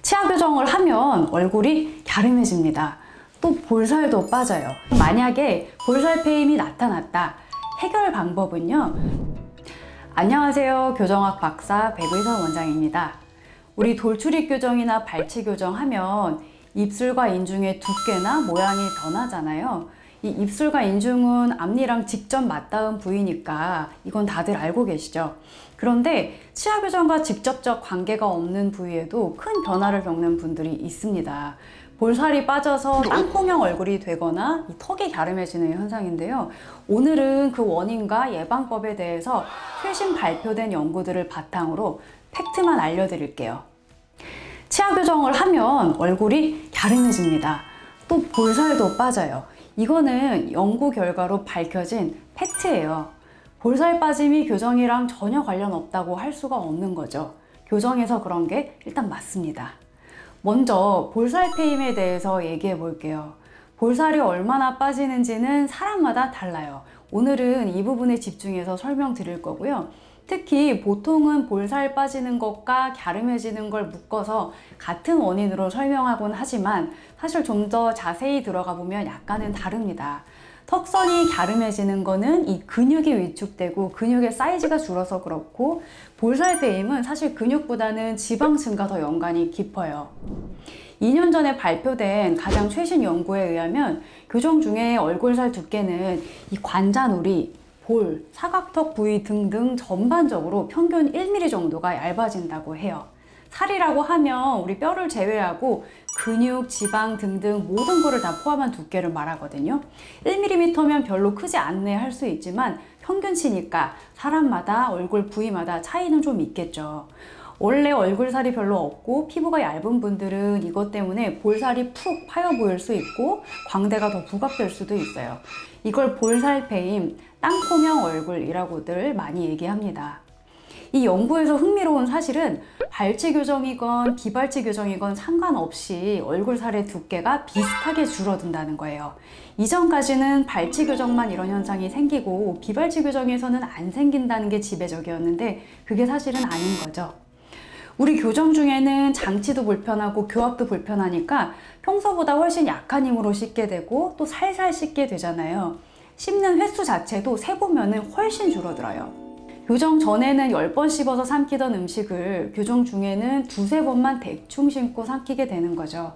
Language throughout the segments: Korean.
치아 교정을 하면 얼굴이 갸름해집니다. 또 볼살도 빠져요. 만약에 볼살 페임이 나타났다. 해결 방법은요. 안녕하세요. 교정학 박사 백의선 원장입니다. 우리 돌출입 교정이나 발치 교정하면 입술과 인중의 두께나 모양이 변하잖아요. 이 입술과 인중은 앞니랑 직접 맞닿은 부위니까 이건 다들 알고 계시죠? 그런데 치아 교정과 직접적 관계가 없는 부위에도 큰 변화를 겪는 분들이 있습니다. 볼살이 빠져서 땅콩형 얼굴이 되거나 이 턱이 갸름해지는 현상인데요. 오늘은 그 원인과 예방법에 대해서 최신 발표된 연구들을 바탕으로 팩트만 알려드릴게요. 치아 교정을 하면 얼굴이 갸름해집니다. 또 볼살도 빠져요. 이거는 연구 결과로 밝혀진 팩트예요. 볼살 빠짐이 교정이랑 전혀 관련 없다고 할 수가 없는 거죠. 교정에서 그런 게 일단 맞습니다. 먼저 볼살 페임에 대해서 얘기해 볼게요. 볼살이 얼마나 빠지는지는 사람마다 달라요. 오늘은 이 부분에 집중해서 설명드릴 거고요. 특히 보통은 볼살 빠지는 것과 갸름해지는 걸 묶어서 같은 원인으로 설명하곤 하지만 사실 좀 더 자세히 들어가 보면 약간은 다릅니다. 턱선이 갸름해지는 거는 이 근육이 위축되고 근육의 사이즈가 줄어서 그렇고, 볼살 페임은 사실 근육보다는 지방층과 더 연관이 깊어요. 2년 전에 발표된 가장 최신 연구에 의하면 교정 중에 얼굴살 두께는 이 관자놀이, 볼, 사각턱 부위 등등 전반적으로 평균 1mm 정도가 얇아진다고 해요. 살이라고 하면 우리 뼈를 제외하고 근육, 지방 등등 모든 거를 다 포함한 두께를 말하거든요. 1mm면 별로 크지 않네 할 수 있지만 평균치니까 사람마다 얼굴 부위마다 차이는 좀 있겠죠. 원래 얼굴살이 별로 없고 피부가 얇은 분들은 이것 때문에 볼살이 푹 파여 보일 수 있고 광대가 더 부각될 수도 있어요. 이걸 볼살 페임, 땅콩형 얼굴이라고들 많이 얘기합니다. 이 연구에서 흥미로운 사실은 발치 교정이건 비발치 교정이건 상관없이 얼굴살의 두께가 비슷하게 줄어든다는 거예요. 이전까지는 발치 교정만 이런 현상이 생기고 비발치 교정에서는 안 생긴다는 게 지배적이었는데 그게 사실은 아닌 거죠. 우리 교정 중에는 장치도 불편하고 교합도 불편하니까 평소보다 훨씬 약한 힘으로 씻게 되고 또 살살 씻게 되잖아요. 씹는 횟수 자체도 세보면은 훨씬 줄어들어요. 교정 전에는 10번 씹어서 삼키던 음식을 교정 중에는 두세 번만 대충 씹고 삼키게 되는 거죠.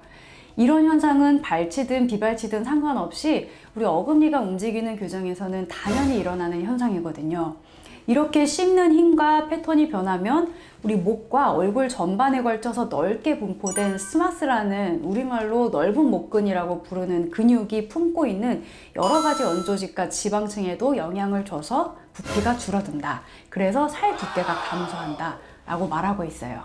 이런 현상은 발치든 비발치든 상관없이 우리 어금니가 움직이는 교정에서는 당연히 일어나는 현상이거든요. 이렇게 씹는 힘과 패턴이 변하면 우리 목과 얼굴 전반에 걸쳐서 넓게 분포된 스마스라는 우리말로 넓은 목근이라고 부르는 근육이 품고 있는 여러 가지 언조직과 지방층에도 영향을 줘서 부피가 줄어든다. 그래서 살 두께가 감소한다 라고 말하고 있어요.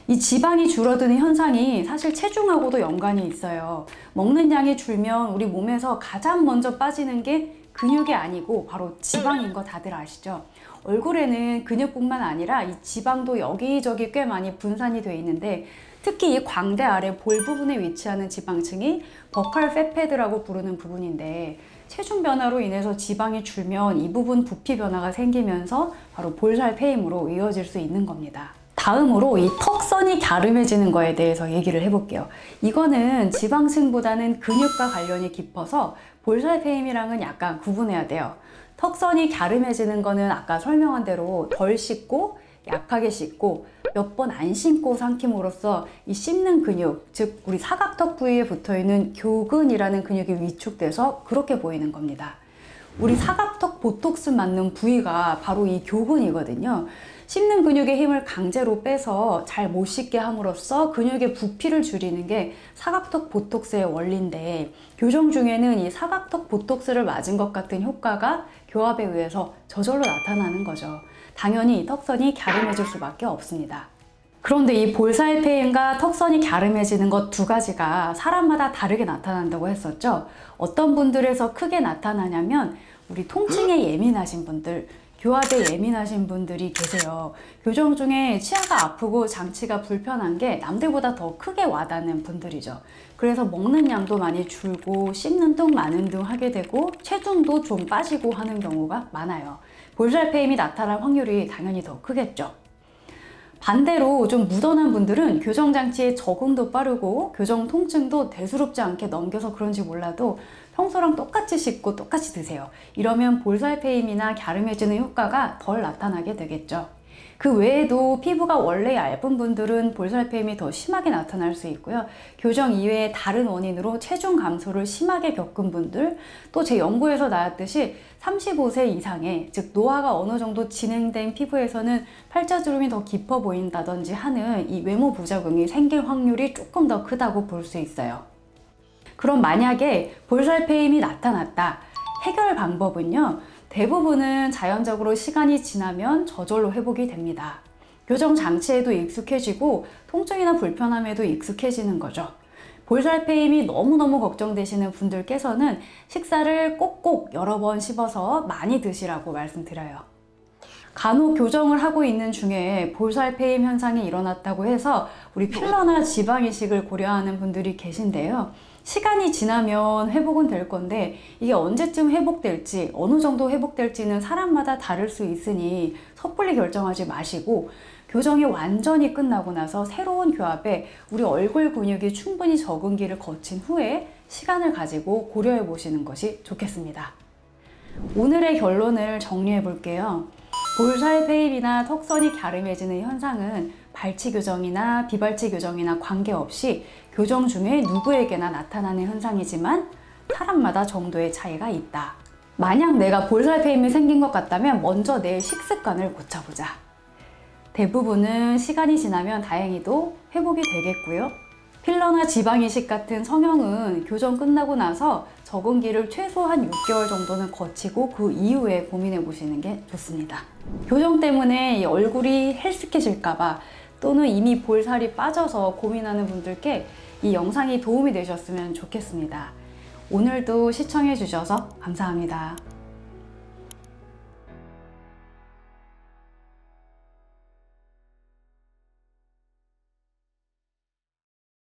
이 지방이 줄어드는 현상이 사실 체중하고도 연관이 있어요. 먹는 양이 줄면 우리 몸에서 가장 먼저 빠지는 게 근육이 아니고 바로 지방인 거 다들 아시죠? 얼굴에는 근육뿐만 아니라 이 지방도 여기저기 꽤 많이 분산이 돼 있는데 특히 이 광대 아래 볼 부분에 위치하는 지방층이 버칼 팻패드라고 부르는 부분인데 체중 변화로 인해서 지방이 줄면 이 부분 부피 변화가 생기면서 바로 볼살 페임으로 이어질 수 있는 겁니다. 다음으로 이 턱선이 갸름해지는 거에 대해서 얘기를 해볼게요. 이거는 지방층보다는 근육과 관련이 깊어서 볼살 페임이랑은 약간 구분해야 돼요. 턱선이 갸름해지는 거는 아까 설명한 대로 덜 씻고 약하게 씻고 몇 번 안 씻고 삼킴으로써 이 씹는 근육, 즉 우리 사각턱 부위에 붙어있는 교근이라는 근육이 위축돼서 그렇게 보이는 겁니다. 우리 사각턱 보톡스 맞는 부위가 바로 이 교근이거든요. 씹는 근육의 힘을 강제로 빼서 잘 못 씹게 함으로써 근육의 부피를 줄이는 게 사각턱 보톡스의 원리인데 교정 중에는 이 사각턱 보톡스를 맞은 것 같은 효과가 교합에 의해서 저절로 나타나는 거죠. 당연히 이 턱선이 갸름해질 수밖에 없습니다. 그런데 이 볼살 페임과 턱선이 갸름해지는 것 두 가지가 사람마다 다르게 나타난다고 했었죠. 어떤 분들에서 크게 나타나냐면 우리 통증에 예민하신 분들, 교합에 예민하신 분들이 계세요. 교정 중에 치아가 아프고 장치가 불편한 게 남들보다 더 크게 와닿는 분들이죠. 그래서 먹는 양도 많이 줄고 씹는 등 마는 등 하게 되고 체중도 좀 빠지고 하는 경우가 많아요. 볼살 페임이 나타날 확률이 당연히 더 크겠죠. 반대로 좀 무던한 분들은 교정 장치의 적응도 빠르고 교정 통증도 대수롭지 않게 넘겨서 그런지 몰라도 평소랑 똑같이 씻고 똑같이 드세요. 이러면 볼살페임이나 갸름해지는 효과가 덜 나타나게 되겠죠. 그 외에도 피부가 원래 얇은 분들은 볼살페임이 더 심하게 나타날 수 있고요. 교정 이외에 다른 원인으로 체중 감소를 심하게 겪은 분들, 또 제 연구에서 나왔듯이 35세 이상의, 즉 노화가 어느 정도 진행된 피부에서는 팔자주름이 더 깊어 보인다든지 하는 이 외모 부작용이 생길 확률이 조금 더 크다고 볼 수 있어요. 그럼 만약에 볼살페임이 나타났다. 해결 방법은요. 대부분은 자연적으로 시간이 지나면 저절로 회복이 됩니다. 교정 장치에도 익숙해지고 통증이나 불편함에도 익숙해지는 거죠. 볼살페임이 너무너무 걱정되시는 분들께서는 식사를 꼭꼭 여러 번 씹어서 많이 드시라고 말씀드려요. 간혹 교정을 하고 있는 중에 볼살페임 현상이 일어났다고 해서 우리 필러나 지방 이식을 고려하는 분들이 계신데요. 시간이 지나면 회복은 될 건데 이게 언제쯤 회복될지, 어느 정도 회복될지는 사람마다 다를 수 있으니 섣불리 결정하지 마시고 교정이 완전히 끝나고 나서 새로운 교합에 우리 얼굴 근육이 충분히 적응기를 거친 후에 시간을 가지고 고려해 보시는 것이 좋겠습니다. 오늘의 결론을 정리해 볼게요. 볼살페임이나 턱선이 갸름해지는 현상은 발치 교정이나 비발치 교정이나 관계없이 교정 중에 누구에게나 나타나는 현상이지만 사람마다 정도의 차이가 있다. 만약 내가 볼살페임이 생긴 것 같다면 먼저 내 식습관을 고쳐보자. 대부분은 시간이 지나면 다행히도 회복이 되겠고요. 필러나 지방 이식 같은 성형은 교정 끝나고 나서 적응기를 최소한 6개월 정도는 거치고 그 이후에 고민해 보시는 게 좋습니다. 교정 때문에 얼굴이 헬스케질까봐 또는 이미 볼살이 빠져서 고민하는 분들께 이 영상이 도움이 되셨으면 좋겠습니다. 오늘도 시청해 주셔서 감사합니다.